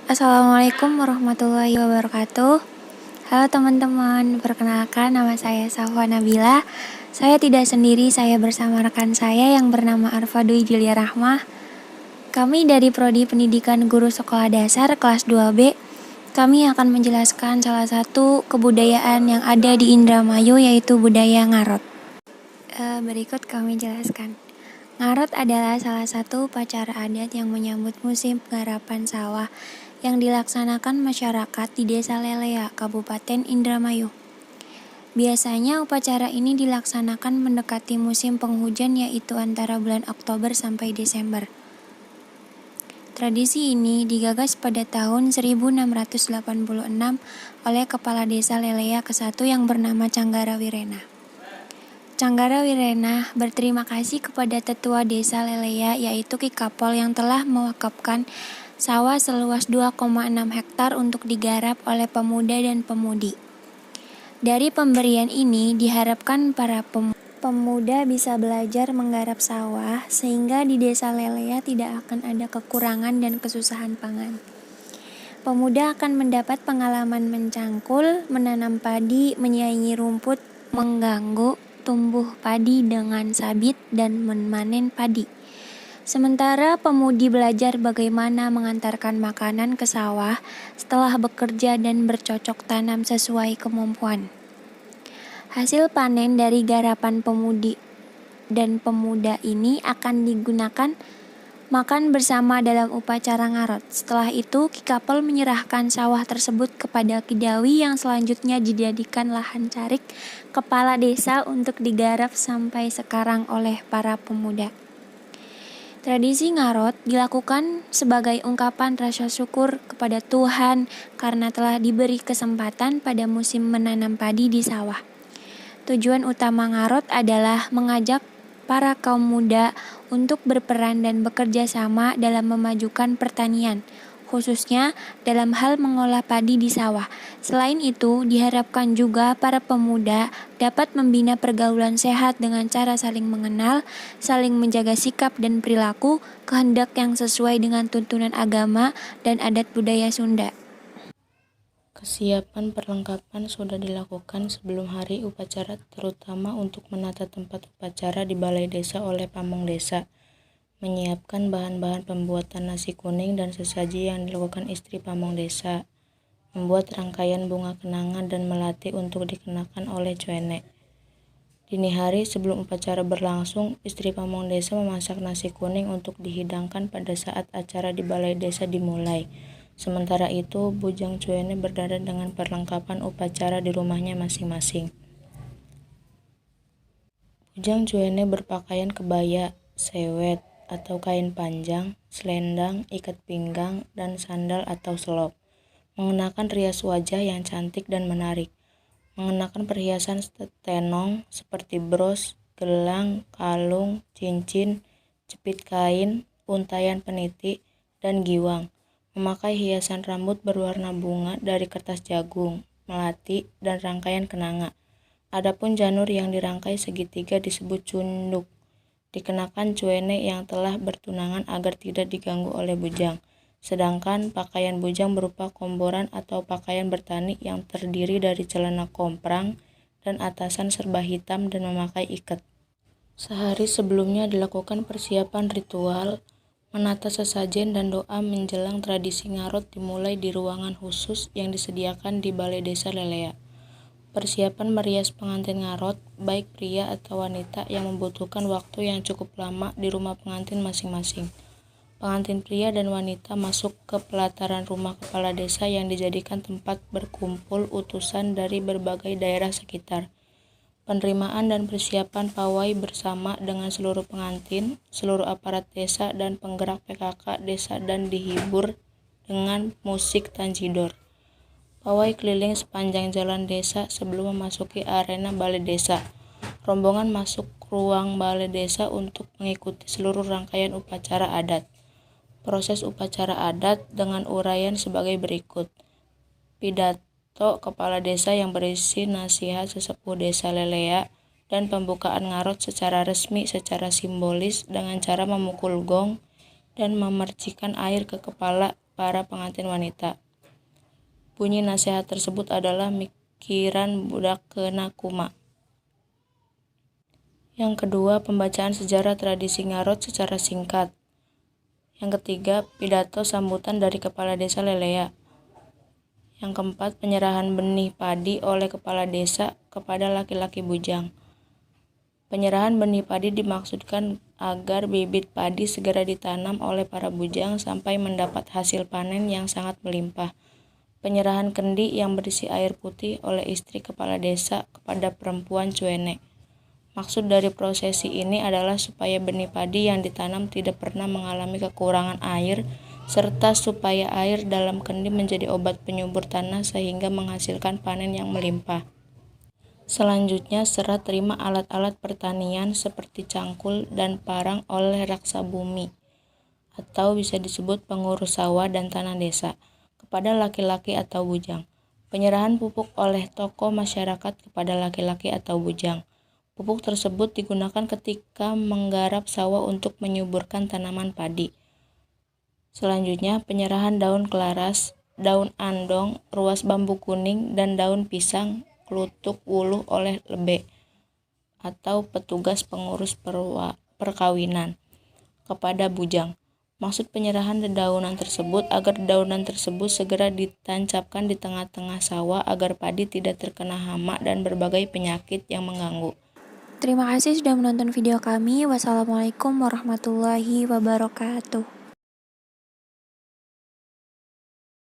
Assalamualaikum warahmatullahi wabarakatuh. Halo teman-teman, perkenalkan nama saya Safwa Nabila. Saya tidak sendiri, saya bersama rekan saya yang bernama Arfa Dwi Julia Rahmah. Kami dari Prodi Pendidikan Guru Sekolah Dasar kelas 2B. Kami akan menjelaskan salah satu kebudayaan yang ada di Indramayu, yaitu budaya Ngarot. Berikut kami jelaskan. Ngarot adalah salah satu upacara adat yang menyambut musim penggarapan sawah yang dilaksanakan masyarakat di Desa Lelea, Kabupaten Indramayu. Biasanya upacara ini dilaksanakan mendekati musim penghujan, yaitu antara bulan Oktober sampai Desember. Tradisi ini digagas pada tahun 1686 oleh Kepala Desa Lelea ke-1 yang bernama Canggara Wirena. Canggara Wirena berterima kasih kepada Tetua Desa Lelea, yaitu Ki Kapol, yang telah mewakafkan sawah seluas 2,6 hektar untuk digarap oleh pemuda dan pemudi. Dari pemberian ini diharapkan para pemuda bisa belajar menggarap sawah sehingga di Desa Lelea tidak akan ada kekurangan dan kesusahan pangan. Pemuda akan mendapat pengalaman mencangkul, menanam padi, menyaingi rumput, mengganggu tumbuh padi dengan sabit, dan memanen padi. Sementara pemudi belajar bagaimana mengantarkan makanan ke sawah setelah bekerja dan bercocok tanam sesuai kemampuan. Hasil panen dari garapan pemudi dan pemuda ini akan digunakan makan bersama dalam upacara Ngarot. Setelah itu, Ki Kapol menyerahkan sawah tersebut kepada Kidawi yang selanjutnya dijadikan lahan carik kepala desa untuk digarap sampai sekarang oleh para pemuda. Tradisi Ngarot dilakukan sebagai ungkapan rasa syukur kepada Tuhan karena telah diberi kesempatan pada musim menanam padi di sawah. Tujuan utama Ngarot adalah mengajak para kaum muda untuk berperan dan bekerja sama dalam memajukan pertanian, khususnya dalam hal mengolah padi di sawah. Selain itu, diharapkan juga para pemuda dapat membina pergaulan sehat dengan cara saling mengenal, saling menjaga sikap dan perilaku, kehendak yang sesuai dengan tuntunan agama dan adat budaya Sunda. Kesiapan perlengkapan sudah dilakukan sebelum hari upacara, terutama untuk menata tempat upacara di balai desa oleh pamong desa, menyiapkan bahan-bahan pembuatan nasi kuning dan sesaji yang dilakukan istri pamong desa, membuat rangkaian bunga kenangan dan melati untuk dikenakan oleh cuene. Dini hari sebelum upacara berlangsung, istri pamong desa memasak nasi kuning untuk dihidangkan pada saat acara di balai desa dimulai. Sementara itu, bujang cuene berdandan dengan perlengkapan upacara di rumahnya masing-masing. Bujang cuene berpakaian kebaya, sewet atau kain panjang, selendang, ikat pinggang, dan sandal atau selop. Mengenakan rias wajah yang cantik dan menarik. Mengenakan perhiasan tenong seperti bros, gelang, kalung, cincin, jepit kain, untayan peniti, dan giwang. Memakai hiasan rambut berwarna bunga dari kertas jagung, melati, dan rangkaian kenanga. Adapun janur yang dirangkai segitiga disebut cunduk. Dikenakan cuene yang telah bertunangan agar tidak diganggu oleh bujang. Sedangkan pakaian bujang berupa komboran atau pakaian bertani yang terdiri dari celana komprang dan atasan serba hitam dan memakai ikat. Sehari sebelumnya dilakukan persiapan ritual, menata sesajen dan doa menjelang tradisi Ngarot dimulai di ruangan khusus yang disediakan di Balai Desa Lelea. Persiapan merias pengantin Ngarot, baik pria atau wanita, yang membutuhkan waktu yang cukup lama di rumah pengantin masing-masing. Pengantin pria dan wanita masuk ke pelataran rumah kepala desa yang dijadikan tempat berkumpul utusan dari berbagai daerah sekitar. Penerimaan dan persiapan pawai bersama dengan seluruh pengantin, seluruh aparat desa, dan penggerak PKK desa dan dihibur dengan musik tanjidor. Pawai keliling sepanjang jalan desa sebelum memasuki arena balai desa. Rombongan masuk ruang balai desa untuk mengikuti seluruh rangkaian upacara adat. Proses upacara adat dengan uraian sebagai berikut. Pidato kepala desa yang berisi nasihat sesepuh desa Lelea dan pembukaan Ngarot secara resmi secara simbolis dengan cara memukul gong dan memercikan air ke kepala para pengantin wanita. Bunyi nasihat tersebut adalah mikiran budak kena kuma. Yang kedua, pembacaan sejarah tradisi ngarot secara singkat. Yang ketiga, pidato sambutan dari Kepala Desa Lelea. Yang keempat, penyerahan benih padi oleh Kepala Desa kepada laki-laki bujang. Penyerahan benih padi dimaksudkan agar bibit padi segera ditanam oleh para bujang sampai mendapat hasil panen yang sangat melimpah. Penyerahan kendi yang berisi air putih oleh istri Kepala Desa kepada perempuan cuene. Maksud dari prosesi ini adalah supaya benih padi yang ditanam tidak pernah mengalami kekurangan air, serta supaya air dalam kendi menjadi obat penyubur tanah sehingga menghasilkan panen yang melimpah. Selanjutnya, serah terima alat-alat pertanian seperti cangkul dan parang oleh raksa bumi, atau bisa disebut pengurus sawah dan tanah desa, kepada laki-laki atau bujang. Penyerahan pupuk oleh tokoh masyarakat kepada laki-laki atau bujang. Pupuk tersebut digunakan ketika menggarap sawah untuk menyuburkan tanaman padi. Selanjutnya, penyerahan daun kelaras, daun andong, ruas bambu kuning, dan daun pisang kelutuk wuluh oleh lebe atau petugas pengurus perkawinan kepada bujang. Maksud penyerahan dedaunan tersebut agar dedaunan tersebut segera ditancapkan di tengah-tengah sawah agar padi tidak terkena hama dan berbagai penyakit yang mengganggu. Terima kasih sudah menonton video kami. Wassalamualaikum warahmatullahi wabarakatuh.